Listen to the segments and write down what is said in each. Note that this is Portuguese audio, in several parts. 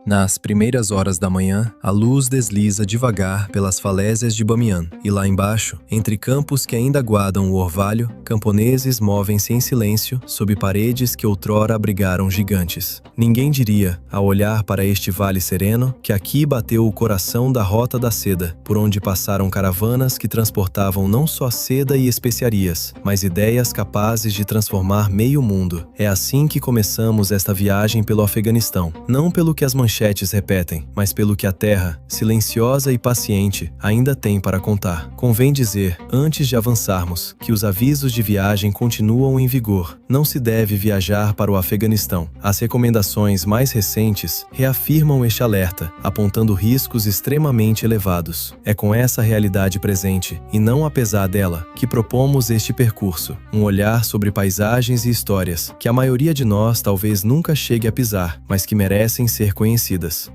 Nas primeiras horas da manhã, a luz desliza devagar pelas falésias de Bamiyan, e lá embaixo, entre campos que ainda guardam o orvalho, camponeses movem-se em silêncio sob paredes que outrora abrigaram gigantes. Ninguém diria, ao olhar para este vale sereno, que aqui bateu o coração da Rota da Seda, por onde passaram caravanas que transportavam não só seda e especiarias, mas ideias capazes de transformar meio mundo. É assim que começamos esta viagem pelo Afeganistão, não pelo que as manchetes repetem, mas pelo que a terra, silenciosa e paciente, ainda tem para contar. Convém dizer, antes de avançarmos, que os avisos de viagem continuam em vigor. Não se deve viajar para o Afeganistão. As recomendações mais recentes reafirmam este alerta, apontando riscos extremamente elevados. É com essa realidade presente, e não apesar dela, que propomos este percurso. Um olhar sobre paisagens e histórias, que a maioria de nós talvez nunca chegue a pisar, mas que merecem ser conhecidas.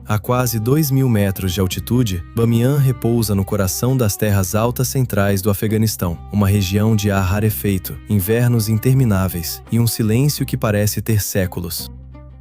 A quase 2.000 metros de altitude, Bamiyan repousa no coração das terras altas centrais do Afeganistão, uma região de ar rarefeito, invernos intermináveis e um silêncio que parece ter séculos.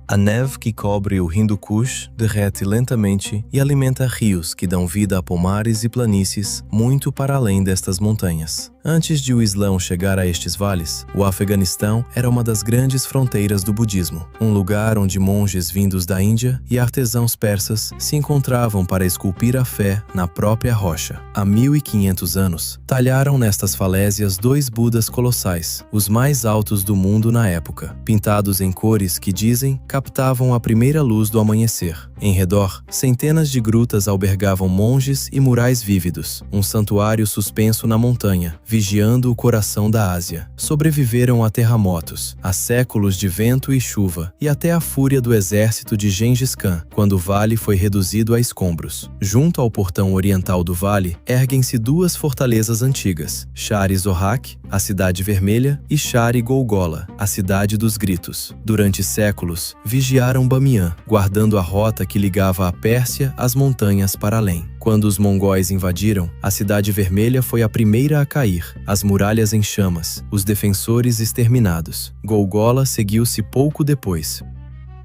A neve que cobre o Hindu Kush derrete lentamente e alimenta rios que dão vida a pomares e planícies muito para além destas montanhas. Antes de o Islão chegar a estes vales, o Afeganistão era uma das grandes fronteiras do budismo, um lugar onde monges vindos da Índia e artesãos persas se encontravam para esculpir a fé na própria rocha. Há 1.500 anos, talharam nestas falésias 2 Budas colossais, os mais altos do mundo na época, pintados em cores que dizem captavam a primeira luz do amanhecer. Em redor, centenas de grutas albergavam monges e murais vívidos, um santuário suspenso na montanha, vigiando o coração da Ásia. Sobreviveram a terremotos, a séculos de vento e chuva, e até a fúria do exército de Gengis Khan, quando o vale foi reduzido a escombros. Junto ao portão oriental do vale, erguem-se 2 fortalezas antigas, Shari-Zohak, a Cidade Vermelha, e Shari-Golgola, a Cidade dos Gritos. Durante séculos, vigiaram Bamiyan, guardando a rota que ligava a Pérsia às montanhas para além. Quando os mongóis invadiram, a Cidade Vermelha foi a primeira a cair, as muralhas em chamas, os defensores exterminados. Golgola seguiu-se pouco depois.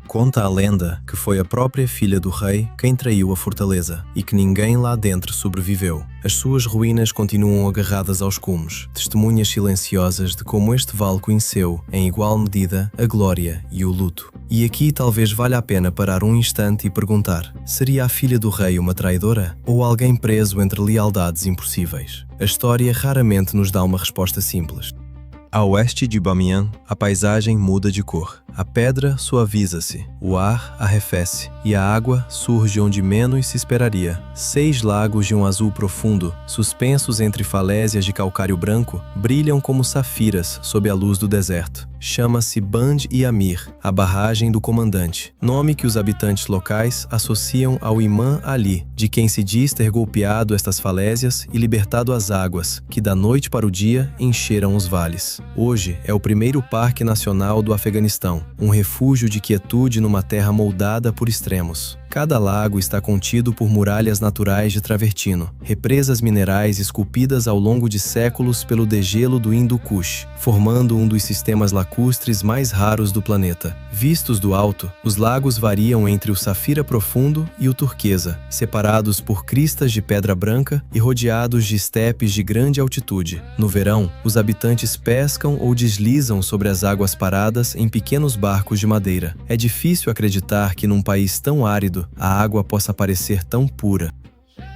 Conta a lenda que foi a própria filha do rei quem traiu a fortaleza e que ninguém lá dentro sobreviveu. As suas ruínas continuam agarradas aos cumes, testemunhas silenciosas de como este vale conheceu, em igual medida, a glória e o luto. E aqui talvez valha a pena parar um instante e perguntar: seria a filha do rei uma traidora? Ou alguém preso entre lealdades impossíveis? A história raramente nos dá uma resposta simples. A oeste de Bamiyan, a paisagem muda de cor. A pedra suaviza-se, o ar arrefece e a água surge onde menos se esperaria. 6 lagos de um azul profundo, suspensos entre falésias de calcário branco, brilham como safiras sob a luz do deserto. Chama-se Band-e-Amir, a barragem do comandante, nome que os habitantes locais associam ao Imã Ali, de quem se diz ter golpeado estas falésias e libertado as águas, que da noite para o dia encheram os vales. Hoje é o primeiro parque nacional do Afeganistão, um refúgio de quietude numa terra moldada por extremos. Cada lago está contido por muralhas naturais de travertino, represas minerais esculpidas ao longo de séculos pelo degelo do Hindu Kush, formando um dos sistemas lacustres mais raros do planeta. Vistos do alto, os lagos variam entre o safira profundo e o turquesa, separados por cristas de pedra branca e rodeados de estepes de grande altitude. No verão, os habitantes pescam ou deslizam sobre as águas paradas em pequenos barcos de madeira. É difícil acreditar que num país tão árido, a água possa parecer tão pura.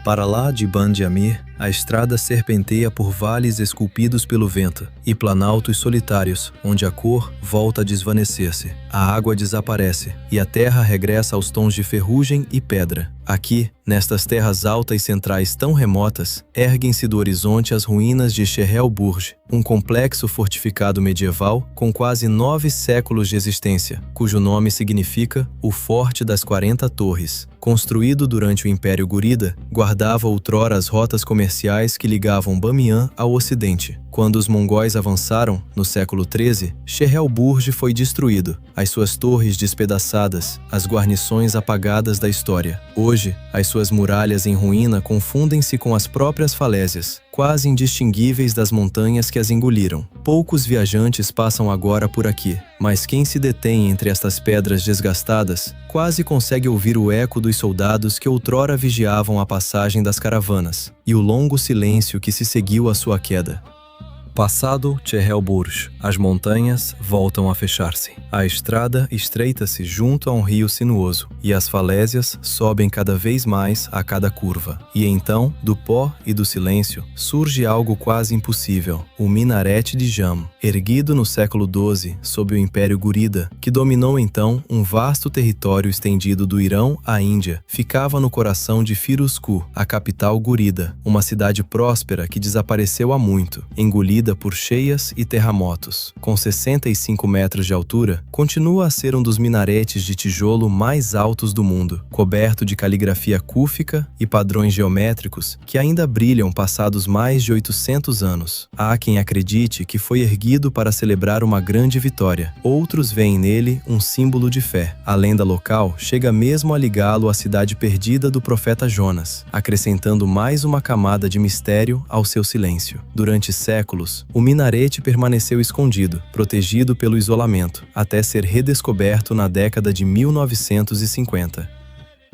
Para lá de Band-e-Amir, a estrada serpenteia por vales esculpidos pelo vento e planaltos solitários, onde a cor volta a desvanecer-se. A água desaparece e a terra regressa aos tons de ferrugem e pedra. Aqui, nestas terras altas centrais tão remotas, erguem-se do horizonte as ruínas de Chehrel Burj, um complexo fortificado medieval com quase 9 séculos de existência, cujo nome significa o Forte das 40 Torres. Construído durante o Império Gúrida, guardava outrora as rotas comerciais que ligavam Bamiyan ao ocidente. Quando os mongóis avançaram, no século XIII, Chehrel Burj foi destruído, as suas torres despedaçadas, as guarnições apagadas da história. Hoje, as suas muralhas em ruína confundem-se com as próprias falésias, quase indistinguíveis das montanhas que as engoliram. Poucos viajantes passam agora por aqui, mas quem se detém entre estas pedras desgastadas quase consegue ouvir o eco dos soldados que outrora vigiavam a passagem das caravanas e o longo silêncio que se seguiu à sua queda. Passado Chehelburzh, as montanhas voltam a fechar-se. A estrada estreita-se junto a um rio sinuoso e as falésias sobem cada vez mais a cada curva. E então, do pó e do silêncio, surge algo quase impossível: o minarete de Jam, erguido no século XII sob o Império Gúrida, que dominou então um vasto território estendido do Irão à Índia. Ficava no coração de Firuzkoh, a capital gúrida, uma cidade próspera que desapareceu há muito, engolida por cheias e terremotos. Com 65 metros de altura, continua a ser um dos minaretes de tijolo mais altos do mundo, coberto de caligrafia cúfica e padrões geométricos que ainda brilham passados mais de 800 anos. Há quem acredite que foi erguido para celebrar uma grande vitória. Outros veem nele um símbolo de fé. A lenda local chega mesmo a ligá-lo à cidade perdida do profeta Jonas, acrescentando mais uma camada de mistério ao seu silêncio. Durante séculos, o minarete permaneceu escondido, protegido pelo isolamento, até ser redescoberto na década de 1950.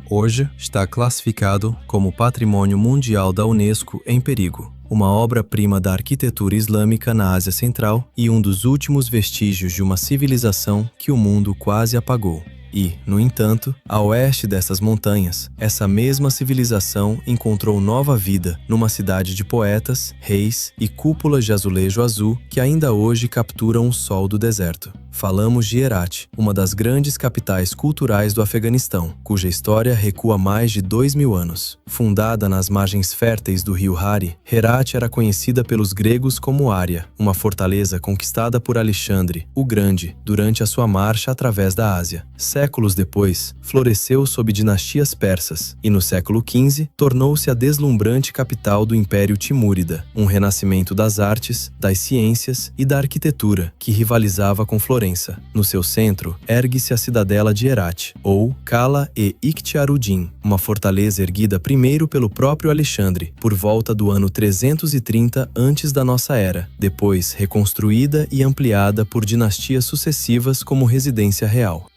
Hoje está classificado como Patrimônio Mundial da Unesco em perigo, uma obra-prima da arquitetura islâmica na Ásia Central e um dos últimos vestígios de uma civilização que o mundo quase apagou. E, no entanto, a oeste dessas montanhas, essa mesma civilização encontrou nova vida numa cidade de poetas, reis e cúpulas de azulejo azul que ainda hoje capturam o sol do deserto. Falamos de Herat, uma das grandes capitais culturais do Afeganistão, cuja história recua mais de 2000 anos. Fundada nas margens férteis do rio Hari, Herat era conhecida pelos gregos como Ária, uma fortaleza conquistada por Alexandre, o Grande, durante a sua marcha através da Ásia. Séculos depois, floresceu sob dinastias persas e, no século XV, tornou-se a deslumbrante capital do Império Timúrida, um renascimento das artes, das ciências e da arquitetura que rivalizava com Florença. No seu centro, ergue-se a cidadela de Herat, ou Kala-e-Ikhtiaruddin, uma fortaleza erguida primeiro pelo próprio Alexandre, por volta do ano 330 antes da nossa era, depois reconstruída e ampliada por dinastias sucessivas como residência real.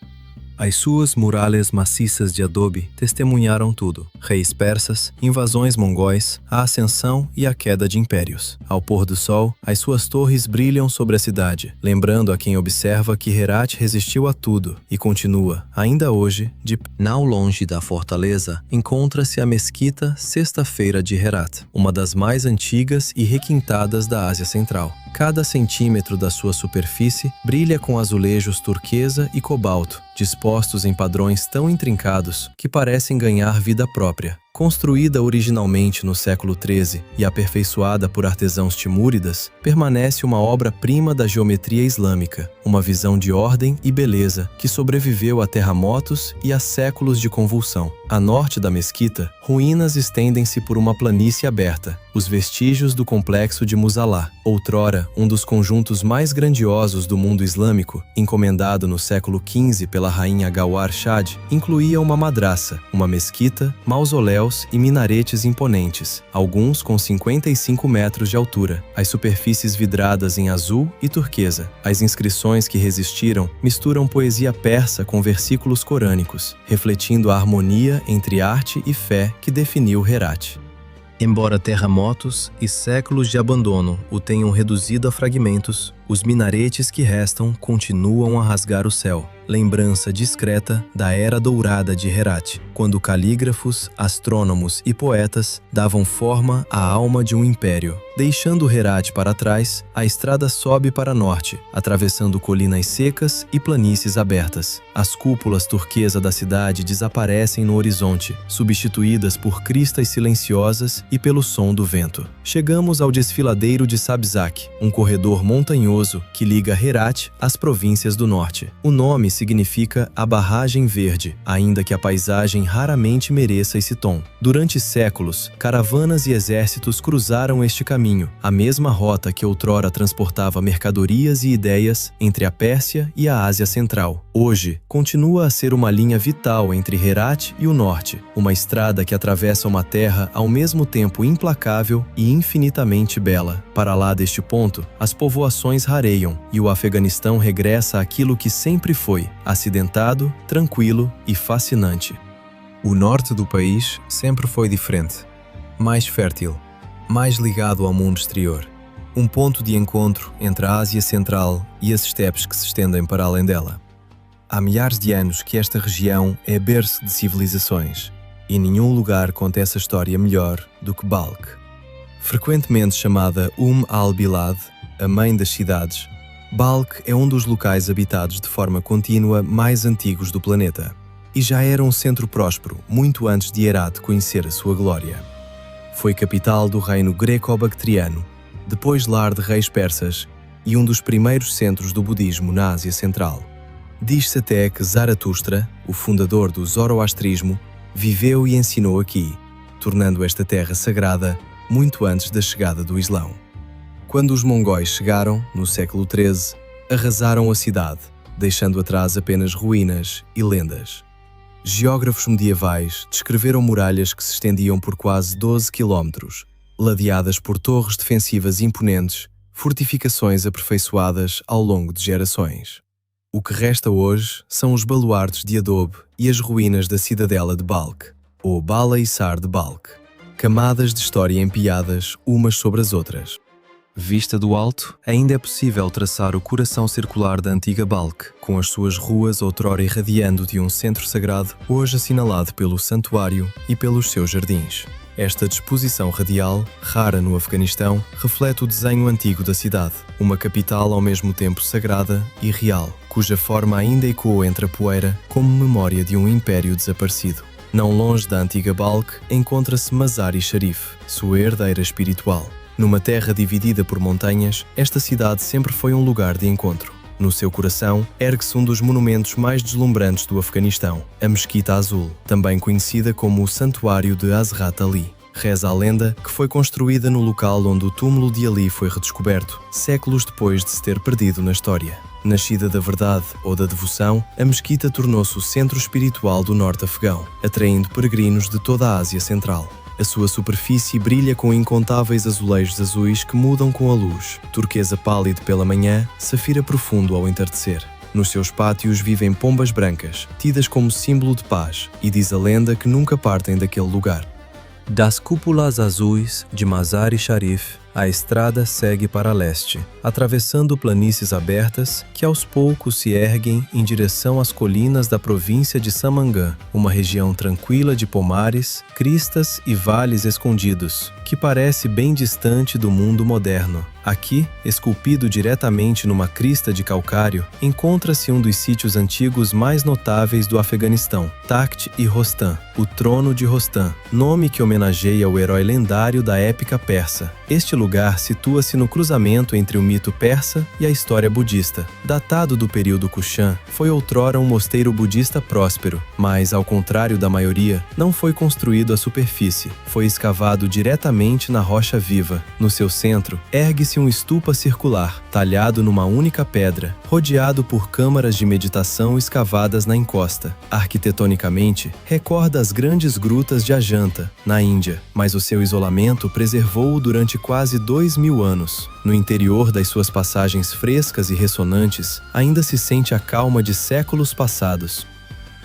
As suas muralhas maciças de adobe testemunharam tudo: reis persas, invasões mongóis, a ascensão e a queda de impérios. Ao pôr do sol, as suas torres brilham sobre a cidade, lembrando a quem observa que Herat resistiu a tudo e continua, ainda hoje, de pé. Não longe da fortaleza, encontra-se a Mesquita Sexta-feira de Herat, uma das mais antigas e requintadas da Ásia Central. Cada centímetro da sua superfície brilha com azulejos turquesa e cobalto, dispostos em padrões tão intrincados que parecem ganhar vida própria. Construída originalmente no século XIII e aperfeiçoada por artesãos timúridas, permanece uma obra-prima da geometria islâmica, uma visão de ordem e beleza que sobreviveu a terremotos e a séculos de convulsão. A norte da mesquita, ruínas estendem-se por uma planície aberta, os vestígios do complexo de Musalla, outrora um dos conjuntos mais grandiosos do mundo islâmico, encomendado no século XV pela rainha Gawhar Shad, incluía uma madraça, uma mesquita, mausoléus e minaretes imponentes, alguns com 55 metros de altura, as superfícies vidradas em azul e turquesa. As inscrições que resistiram misturam poesia persa com versículos corânicos, refletindo a harmonia entre arte e fé que definiu Herat. Embora terremotos e séculos de abandono o tenham reduzido a fragmentos, os minaretes que restam continuam a rasgar o céu, lembrança discreta da era dourada de Herat, quando calígrafos, astrônomos e poetas davam forma à alma de um império. Deixando Herat para trás, a estrada sobe para norte, atravessando colinas secas e planícies abertas. As cúpulas turquesa da cidade desaparecem no horizonte, substituídas por cristas silenciosas e pelo som do vento. Chegamos ao desfiladeiro de Sabzak, um corredor montanhoso que liga Herat às províncias do norte. O nome significa a barragem verde, ainda que a paisagem raramente mereça esse tom. Durante séculos, caravanas e exércitos cruzaram este caminho, caminho, a mesma rota que outrora transportava mercadorias e ideias entre a Pérsia e a Ásia Central. Hoje, continua a ser uma linha vital entre Herat e o norte, uma estrada que atravessa uma terra ao mesmo tempo implacável e infinitamente bela. Para lá deste ponto, as povoações rareiam e o Afeganistão regressa àquilo que sempre foi, acidentado, tranquilo e fascinante. O norte do país sempre foi diferente, mais fértil, mais ligado ao mundo exterior. Um ponto de encontro entre a Ásia Central e as estepes que se estendem para além dela. Há milhares de anos que esta região é berço de civilizações, e nenhum lugar conta essa história melhor do que Balkh. Frequentemente chamada al-Bilad, a mãe das cidades, Balkh é um dos locais habitados de forma contínua mais antigos do planeta, e já era um centro próspero muito antes de Herat conhecer a sua glória. Foi capital do reino greco-bactriano, depois lar de reis persas e um dos primeiros centros do budismo na Ásia Central. Diz-se até que Zaratustra, o fundador do zoroastrismo, viveu e ensinou aqui, tornando esta terra sagrada muito antes da chegada do Islão. Quando os mongóis chegaram, no século XIII, arrasaram a cidade, deixando atrás apenas ruínas e lendas. Geógrafos medievais descreveram muralhas que se estendiam por quase 12 quilómetros, ladeadas por torres defensivas imponentes, fortificações aperfeiçoadas ao longo de gerações. O que resta hoje são os baluartes de adobe e as ruínas da cidadela de Balkh, ou Bala Hissar de Balkh, camadas de história empiadas umas sobre as outras. Vista do alto, ainda é possível traçar o coração circular da antiga Balkh, com as suas ruas outrora irradiando de um centro sagrado, hoje assinalado pelo santuário e pelos seus jardins. Esta disposição radial, rara no Afeganistão, reflete o desenho antigo da cidade, uma capital ao mesmo tempo sagrada e real, cuja forma ainda ecoa entre a poeira como memória de um império desaparecido. Não longe da antiga Balkh encontra-se Mazar-i Sharif, sua herdeira espiritual. Numa terra dividida por montanhas, esta cidade sempre foi um lugar de encontro. No seu coração, ergue-se um dos monumentos mais deslumbrantes do Afeganistão, a Mesquita Azul, também conhecida como o Santuário de Hazrat Ali. Reza a lenda que foi construída no local onde o túmulo de Ali foi redescoberto, séculos depois de se ter perdido na história. Nascida da verdade ou da devoção, a mesquita tornou-se o centro espiritual do norte afegão, atraindo peregrinos de toda a Ásia Central. A sua superfície brilha com incontáveis azulejos azuis que mudam com a luz, turquesa pálido pela manhã, safira profundo ao entardecer. Nos seus pátios vivem pombas brancas, tidas como símbolo de paz, e diz a lenda que nunca partem daquele lugar. Das cúpulas azuis de Mazar-i Sharif, a estrada segue para leste, atravessando planícies abertas que aos poucos se erguem em direção às colinas da província de Samangan, uma região tranquila de pomares, cristas e vales escondidos, que parece bem distante do mundo moderno. Aqui, esculpido diretamente numa crista de calcário, encontra-se um dos sítios antigos mais notáveis do Afeganistão, Takht-i Rostam, o Trono de Rostam, nome que homenageia o herói lendário da épica persa. Este lugar situa-se no cruzamento entre o mito persa e a história budista. Datado do período Kushan, foi outrora um mosteiro budista próspero, mas, ao contrário da maioria, não foi construído à superfície, foi escavado diretamente na rocha viva. No seu centro, ergue-se um estupa circular, talhado numa única pedra, rodeado por câmaras de meditação escavadas na encosta. Arquitetonicamente, recorda as grandes grutas de Ajanta, na Índia, mas o seu isolamento preservou-o durante quase 2000 anos. No interior das suas passagens frescas e ressonantes, ainda se sente a calma de séculos passados.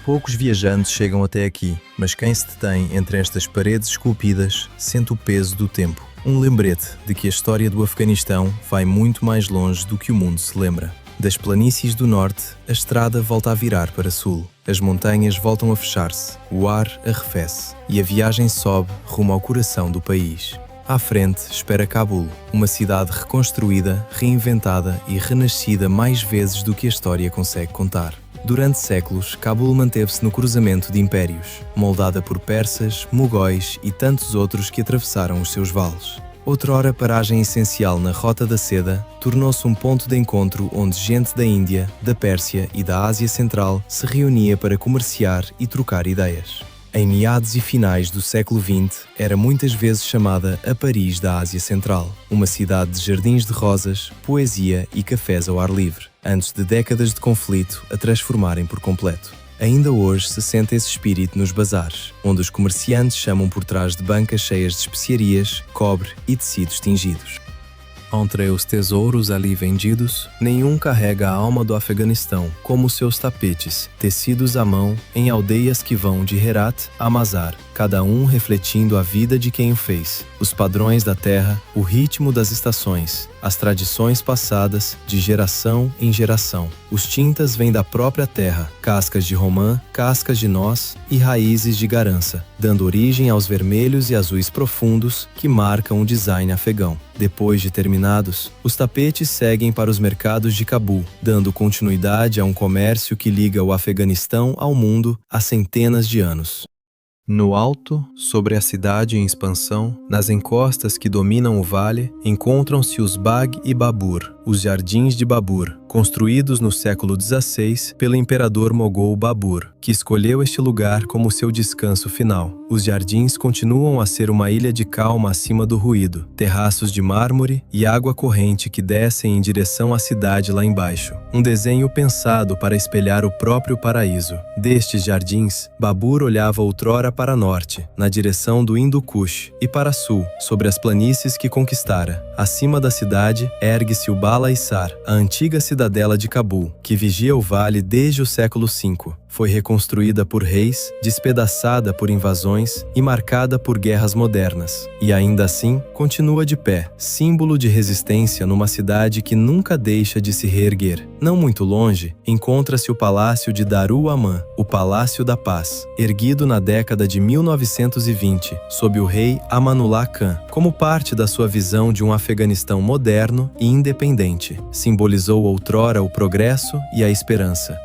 Poucos viajantes chegam até aqui, mas quem se detém entre estas paredes esculpidas sente o peso do tempo. Um lembrete de que a história do Afeganistão vai muito mais longe do que o mundo se lembra. Das planícies do norte, a estrada volta a virar para sul. As montanhas voltam a fechar-se, o ar arrefece e a viagem sobe rumo ao coração do país. À frente espera Cabul, uma cidade reconstruída, reinventada e renascida mais vezes do que a história consegue contar. Durante séculos, Cabul manteve-se no cruzamento de impérios, moldada por persas, mogóis e tantos outros que atravessaram os seus vales. Outrora paragem essencial na Rota da Seda, tornou-se um ponto de encontro onde gente da Índia, da Pérsia e da Ásia Central se reunia para comerciar e trocar ideias. Em meados e finais do século XX, era muitas vezes chamada a Paris da Ásia Central, uma cidade de jardins de rosas, poesia e cafés ao ar livre, antes de décadas de conflito a transformarem por completo. Ainda hoje se sente esse espírito nos bazares, onde os comerciantes chamam por trás de bancas cheias de especiarias, cobre e tecidos tingidos. Entre os tesouros ali vendidos, nenhum carrega a alma do Afeganistão, como seus tapetes, tecidos à mão em aldeias que vão de Herat a Mazar, cada um refletindo a vida de quem o fez, os padrões da terra, o ritmo das estações, as tradições passadas de geração em geração. Os tintas vêm da própria terra, cascas de romã, cascas de noz e raízes de garança, dando origem aos vermelhos e azuis profundos que marcam o design afegão. Depois de terminados, os tapetes seguem para os mercados de Cabul, dando continuidade a um comércio que liga o Afeganistão ao mundo há centenas de anos. No alto, sobre a cidade em expansão, nas encostas que dominam o vale, encontram-se os Bagh e Babur, os Jardins de Babur, construídos no século XVI pelo imperador mogol Babur, que escolheu este lugar como seu descanso final. Os jardins continuam a ser uma ilha de calma acima do ruído, terraços de mármore e água corrente que descem em direção à cidade lá embaixo. Um desenho pensado para espelhar o próprio paraíso. Destes jardins, Babur olhava outrora para norte, na direção do Hindu Kush, e para sul, sobre as planícies que conquistara. Acima da cidade, ergue-se o Bala Hissar, a antiga cidadela de Cabul, que vigia o vale desde o século V. Foi reconstruída por reis, despedaçada por invasões e marcada por guerras modernas. E ainda assim, continua de pé, símbolo de resistência numa cidade que nunca deixa de se reerguer. Não muito longe, encontra-se o Palácio de Darul Aman, o Palácio da Paz, erguido na década de 1920, sob o rei Amanullah Khan, como parte da sua visão de um Afeganistão moderno e independente. Simbolizou outrora o progresso e a esperança.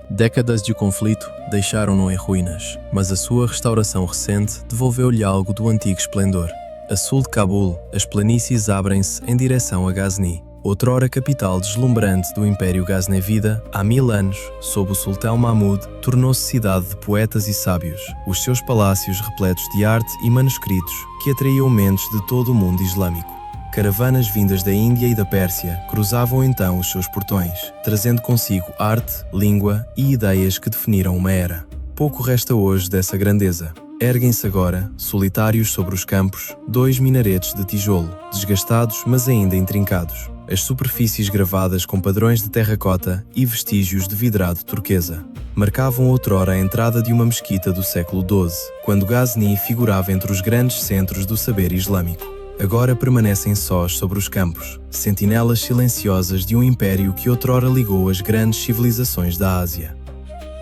Décadas de conflito deixaram-no em ruínas, mas a sua restauração recente devolveu-lhe algo do antigo esplendor. A sul de Cabul, as planícies abrem-se em direção a Ghazni, outrora capital deslumbrante do Império Ghaznevida. Há 1000 anos, sob o sultão Mahmud, tornou-se cidade de poetas e sábios, os seus palácios repletos de arte e manuscritos que atraíam mentes de todo o mundo islâmico. Caravanas vindas da Índia e da Pérsia cruzavam então os seus portões, trazendo consigo arte, língua e ideias que definiram uma era. Pouco resta hoje dessa grandeza. Erguem-se agora, solitários sobre os campos, 2 minaretes de tijolo, desgastados mas ainda intrincados. As superfícies gravadas com padrões de terracota e vestígios de vidrado turquesa. Marcavam outrora a entrada de uma mesquita do século XII, quando Ghazni figurava entre os grandes centros do saber islâmico. Agora permanecem sós sobre os campos, sentinelas silenciosas de um império que outrora ligou as grandes civilizações da Ásia.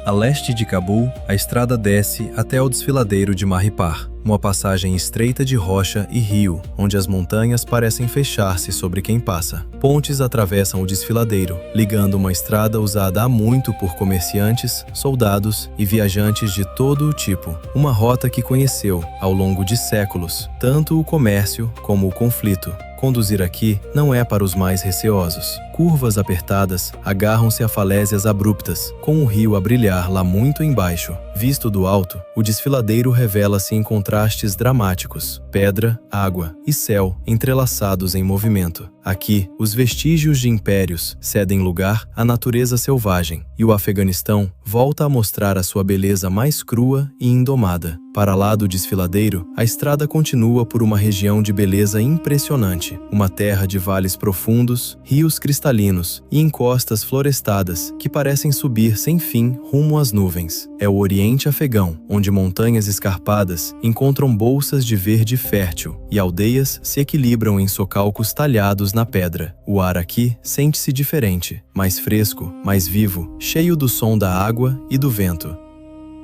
A leste de Cabul, a estrada desce até o desfiladeiro de Maripar, uma passagem estreita de rocha e rio, onde as montanhas parecem fechar-se sobre quem passa. Pontes atravessam o desfiladeiro, ligando uma estrada usada há muito por comerciantes, soldados e viajantes de todo o tipo. Uma rota que conheceu, ao longo de séculos, tanto o comércio como o conflito. Conduzir aqui não é para os mais receosos. Curvas apertadas agarram-se a falésias abruptas, com o rio a brilhar lá muito embaixo. Visto do alto, o desfiladeiro revela-se em contrastes dramáticos: pedra, água e céu entrelaçados em movimento. Aqui, os vestígios de impérios cedem lugar à natureza selvagem, e o Afeganistão volta a mostrar a sua beleza mais crua e indomada. Para lá do desfiladeiro, a estrada continua por uma região de beleza impressionante, uma terra de vales profundos, rios cristalinos e encostas florestadas que parecem subir sem fim rumo às nuvens. É o Oriente Afegão, onde montanhas escarpadas encontram bolsas de verde fértil e aldeias se equilibram em socalcos talhados na pedra. O ar aqui sente-se diferente, mais fresco, mais vivo, cheio do som da água e do vento.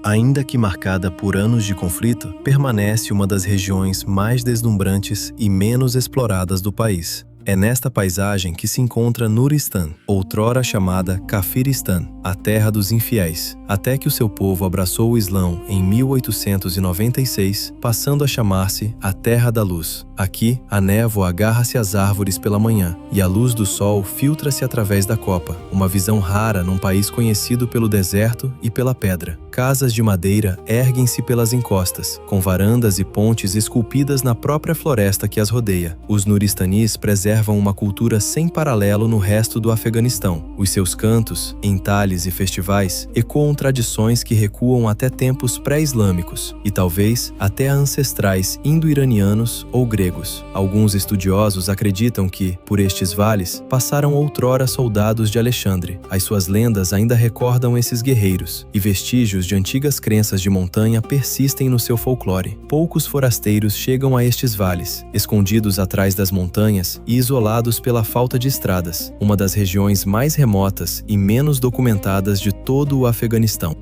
Ainda que marcada por anos de conflito, permanece uma das regiões mais deslumbrantes e menos exploradas do país. É nesta paisagem que se encontra Nuristan, outrora chamada Kafiristan, a terra dos infiéis, até que o seu povo abraçou o Islão em 1896, passando a chamar-se a Terra da Luz. Aqui, a névoa agarra-se às árvores pela manhã e a luz do sol filtra-se através da copa, uma visão rara num país conhecido pelo deserto e pela pedra. Casas de madeira erguem-se pelas encostas, com varandas e pontes esculpidas na própria floresta que as rodeia. Os nuristanis preservam uma cultura sem paralelo no resto do Afeganistão. Os seus cantos, entalhes e festivais ecoam tradições que recuam até tempos pré-islâmicos e talvez até ancestrais indo-iranianos ou gregos. Alguns estudiosos acreditam que, por estes vales, passaram outrora soldados de Alexandre. As suas lendas ainda recordam esses guerreiros, e vestígios de antigas crenças de montanha persistem no seu folclore. Poucos forasteiros chegam a estes vales, escondidos atrás das montanhas e isolados pela falta de estradas, uma das regiões mais remotas e menos documentadas de todo o Afeganistão.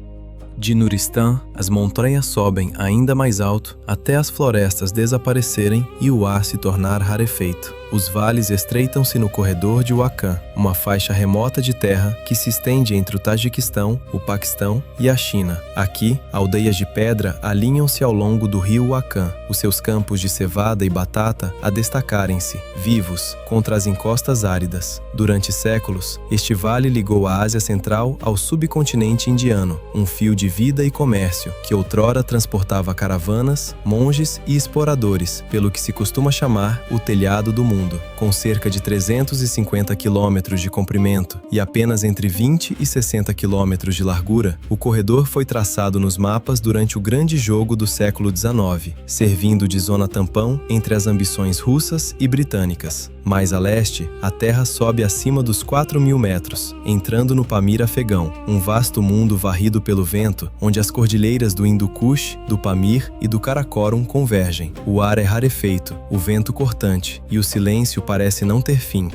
De Nuristan, as montanhas sobem ainda mais alto até as florestas desaparecerem e o ar se tornar rarefeito. Os vales estreitam-se no corredor de Wakhan, uma faixa remota de terra que se estende entre o Tajiquistão, o Paquistão e a China. Aqui, aldeias de pedra alinham-se ao longo do rio Wakhan, os seus campos de cevada e batata a destacarem-se, vivos, contra as encostas áridas. Durante séculos, este vale ligou a Ásia Central ao subcontinente indiano, um fio de vida e comércio que outrora transportava caravanas, monges e exploradores, pelo que se costuma chamar o telhado do mundo. Com cerca de 350 quilômetros de comprimento e apenas entre 20 e 60 quilômetros de largura, o corredor foi traçado nos mapas durante o Grande Jogo do século XIX, servindo de zona tampão entre as ambições russas e britânicas. Mais a leste, a terra sobe acima dos 4.000 metros, entrando no Pamir afegão, um vasto mundo varrido pelo vento, onde as cordilheiras do Hindu Kush, do Pamir e do Karakorum convergem. O ar é rarefeito, o vento cortante, e o silêncio parece não ter fim.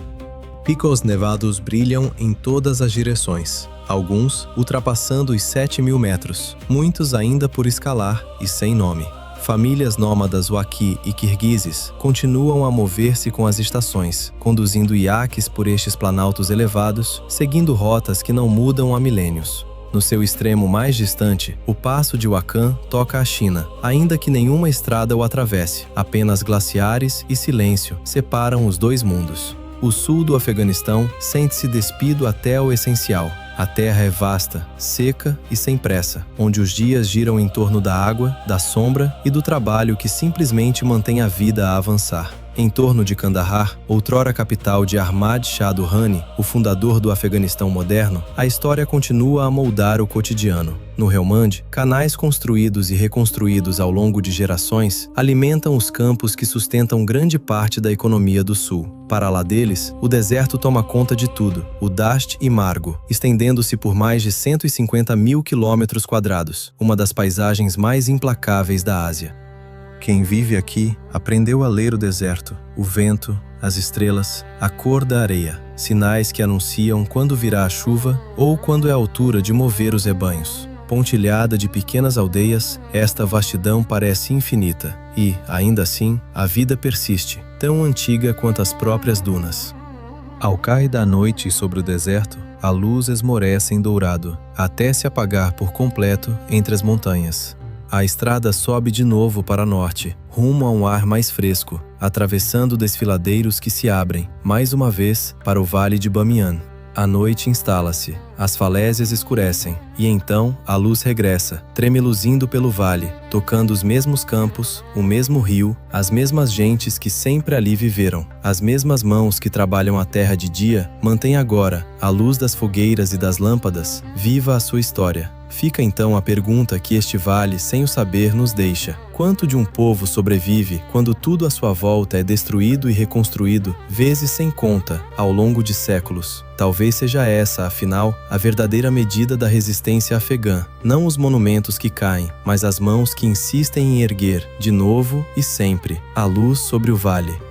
Picos nevados brilham em todas as direções, alguns ultrapassando os 7.000 metros, muitos ainda por escalar e sem nome. Famílias nômadas Waqui e Kirguizes continuam a mover-se com as estações, conduzindo iaques por estes planaltos elevados, seguindo rotas que não mudam há milênios. No seu extremo mais distante, o passo de Wakhan toca a China, ainda que nenhuma estrada o atravesse, apenas glaciares e silêncio separam os dois mundos. O sul do Afeganistão sente-se despido até ao essencial. A terra é vasta, seca e sem pressa, onde os dias giram em torno da água, da sombra e do trabalho que simplesmente mantém a vida a avançar. Em torno de Kandahar, outrora capital de Ahmad Shah Durrani, o fundador do Afeganistão moderno, a história continua a moldar o cotidiano. No Helmand, canais construídos e reconstruídos ao longo de gerações alimentam os campos que sustentam grande parte da economia do sul. Para lá deles, o deserto toma conta de tudo, o Dasht e Margo, estendendo-se por mais de 150.000 quilômetros quadrados, uma das paisagens mais implacáveis da Ásia. Quem vive aqui aprendeu a ler o deserto, o vento, as estrelas, a cor da areia, sinais que anunciam quando virá a chuva ou quando é a altura de mover os rebanhos. Pontilhada de pequenas aldeias, esta vastidão parece infinita e, ainda assim, a vida persiste, tão antiga quanto as próprias dunas. Ao cair da noite sobre o deserto, a luz esmorece em dourado, até se apagar por completo entre as montanhas. A estrada sobe de novo para norte, rumo a um ar mais fresco, atravessando desfiladeiros que se abrem, mais uma vez, para o Vale de Bamiyan. A noite instala-se, as falésias escurecem, e então a luz regressa, tremeluzindo pelo vale, tocando os mesmos campos, o mesmo rio, as mesmas gentes que sempre ali viveram. As mesmas mãos que trabalham a terra de dia mantêm agora, à luz das fogueiras e das lâmpadas, viva a sua história. Fica então a pergunta que este vale, sem o saber, nos deixa. Quanto de um povo sobrevive quando tudo à sua volta é destruído e reconstruído, vezes sem conta, ao longo de séculos? Talvez seja essa, afinal, a verdadeira medida da resistência afegã. Não os monumentos que caem, mas as mãos que insistem em erguer, de novo e sempre, a luz sobre o vale.